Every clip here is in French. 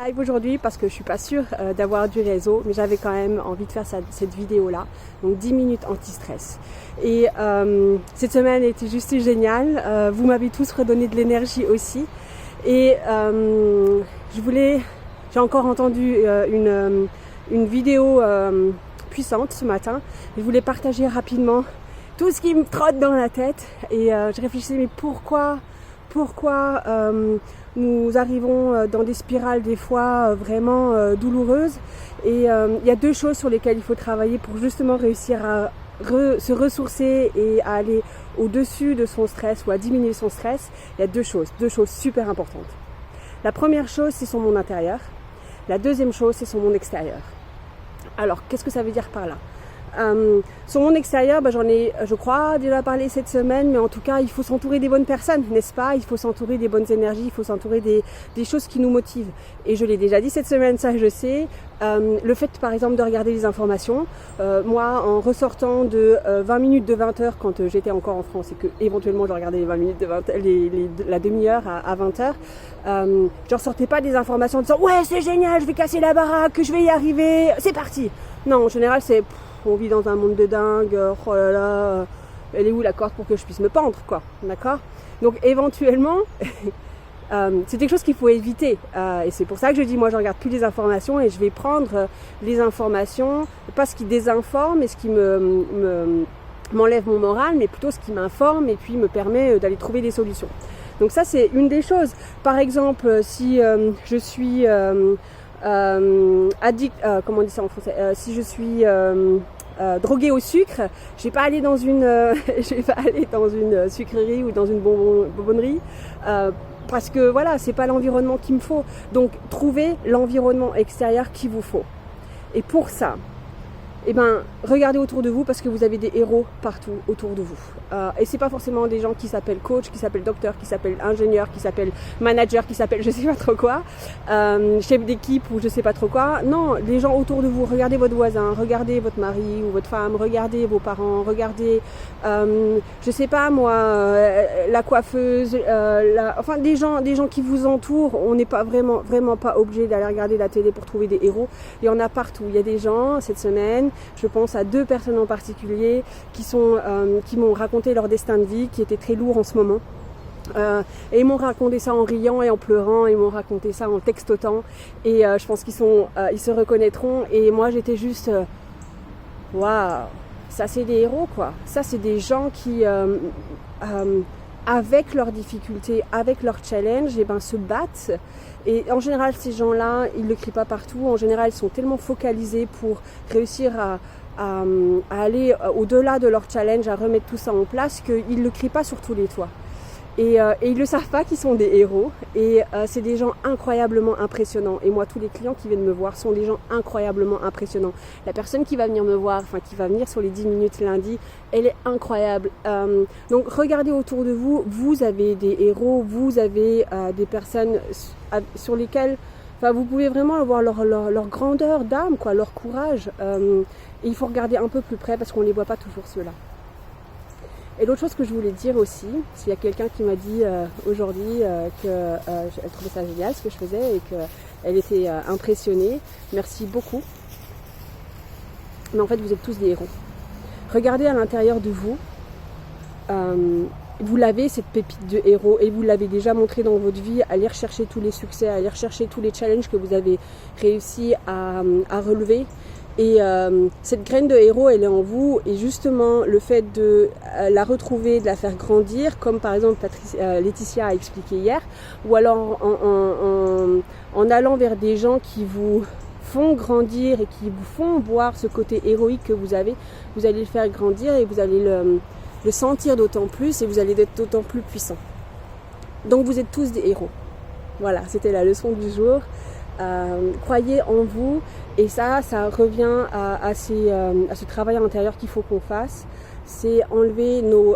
Live aujourd'hui parce que je suis pas sûre d'avoir du réseau, mais j'avais quand même envie de faire cette vidéo là, donc 10 minutes anti-stress. Et cette semaine était juste géniale, vous m'avez tous redonné de l'énergie aussi. Et j'ai encore entendu une vidéo puissante ce matin. Je voulais partager rapidement tout ce qui me trotte dans la tête et je réfléchissais mais pourquoi nous arrivons dans des spirales des fois vraiment douloureuses. Et il y a deux choses sur lesquelles il faut travailler pour justement réussir à se ressourcer et à aller au-dessus de son stress ou à diminuer son stress. Il y a deux choses super importantes. La première chose, c'est son monde intérieur. La deuxième chose, c'est son monde extérieur. Alors, qu'est-ce que ça veut dire par là ? Sur mon extérieur, j'en ai, je crois, déjà parlé cette semaine, mais en tout cas, il faut s'entourer des bonnes personnes, n'est-ce pas ? Il faut s'entourer des bonnes énergies, il faut s'entourer des choses qui nous motivent. Et je l'ai déjà dit cette semaine, ça je sais. Le fait, par exemple, de regarder les informations. Moi, en ressortant de 20 minutes de 20h quand j'étais encore en France et que éventuellement je regardais les 20 minutes de 20, la demi-heure à 20h, je ressortais pas des informations en disant « Ouais, c'est génial, je vais casser la baraque, je vais y arriver, c'est parti !» Non, en général, c'est... On vit dans un monde de dingue, oh là là, elle est où la corde pour que je puisse me pendre, quoi, d'accord ? Donc éventuellement, c'est quelque chose qu'il faut éviter. Et c'est pour ça que je dis, moi je regarde plus les informations et je vais prendre les informations, pas ce qui désinforme et ce qui m'enlève mon moral, mais plutôt ce qui m'informe et puis me permet d'aller trouver des solutions. Donc ça c'est une des choses. Par exemple, si je suis... comment on dit ça en français, si je suis droguée au sucre, je vais pas aller dans une sucrerie ou dans une bonbonnerie parce que voilà, c'est pas l'environnement qu'il me faut. Donc trouvez l'environnement extérieur qu'il vous faut. Et pour ça, regardez autour de vous parce que vous avez des héros partout autour de vous. Et c'est pas forcément des gens qui s'appellent coach, qui s'appellent docteur, qui s'appellent ingénieur, qui s'appellent manager, qui s'appellent je sais pas trop quoi, chef d'équipe ou je sais pas trop quoi. Non, les gens autour de vous. Regardez votre voisin, regardez votre mari ou votre femme, regardez vos parents, regardez, je sais pas moi, la coiffeuse, enfin des gens qui vous entourent. On n'est pas vraiment pas obligé d'aller regarder la télé pour trouver des héros. Il y en a partout. Il y a des gens cette semaine. Je pense à deux personnes en particulier qui m'ont raconté leur destin de vie qui était très lourd en ce moment. Et ils m'ont raconté ça en riant et en pleurant, ils m'ont raconté ça en textotant et je pense qu'ils se reconnaîtront et moi j'étais juste waouh, ça c'est des héros quoi, ça c'est des gens qui avec leurs difficultés, avec leurs challenges, se battent. Et en général, ces gens-là, ils ne le crient pas partout. En général, ils sont tellement focalisés pour réussir à aller au-delà de leur challenge, à remettre tout ça en place, qu'ils ne le crient pas sur tous les toits. Et ils ne savent pas qu'ils sont des héros. Et c'est des gens incroyablement impressionnants. Et moi, tous les clients qui viennent me voir sont des gens incroyablement impressionnants. La personne qui va venir me voir, qui va venir sur les 10 minutes lundi, elle est incroyable. Donc, regardez autour de vous. Vous avez des héros. Vous avez des personnes sur lesquelles vous pouvez vraiment avoir leur grandeur d'âme, quoi, leur courage. Et il faut regarder un peu plus près parce qu'on ne les voit pas toujours ceux-là. Et l'autre chose que je voulais dire aussi, s'il y a quelqu'un qui m'a dit aujourd'hui qu'elle trouvait ça génial ce que je faisais et qu'elle était impressionnée, merci beaucoup. Mais en fait, vous êtes tous des héros. Regardez à l'intérieur de vous, vous l'avez cette pépite de héros et vous l'avez déjà montré dans votre vie, aller rechercher tous les succès, aller rechercher tous les challenges que vous avez réussi à relever. Et cette graine de héros, elle est en vous et justement le fait de la retrouver, de la faire grandir, comme par exemple Laetitia a expliqué hier, ou alors en allant vers des gens qui vous font grandir et qui vous font voir ce côté héroïque que vous allez le faire grandir et vous allez le sentir d'autant plus et vous allez être d'autant plus puissant. Donc vous êtes tous des héros. Voilà, c'était la leçon du jour. Croyez en vous et ça revient à ce travail intérieur qu'il faut qu'on fasse, c'est enlever nos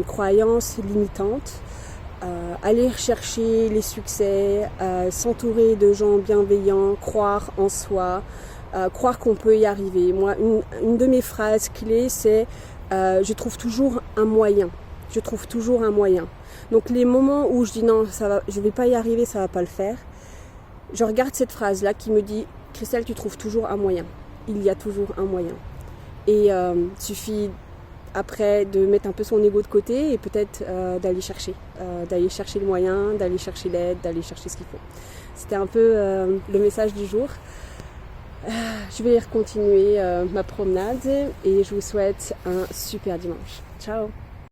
croyances limitantes, aller chercher les succès, s'entourer de gens bienveillants, croire en soi, croire qu'on peut y arriver. Moi, une de mes phrases clés, c'est je trouve toujours un moyen. Je trouve toujours un moyen. Donc les moments où je dis non, je vais pas y arriver, ça va pas le faire, je regarde cette phrase-là qui me dit « Christelle, tu trouves toujours un moyen. Il y a toujours un moyen. » Et suffit après de mettre un peu son ego de côté et peut-être d'aller chercher le moyen, d'aller chercher l'aide, d'aller chercher ce qu'il faut. C'était un peu le message du jour. Je vais continuer ma promenade et je vous souhaite un super dimanche. Ciao!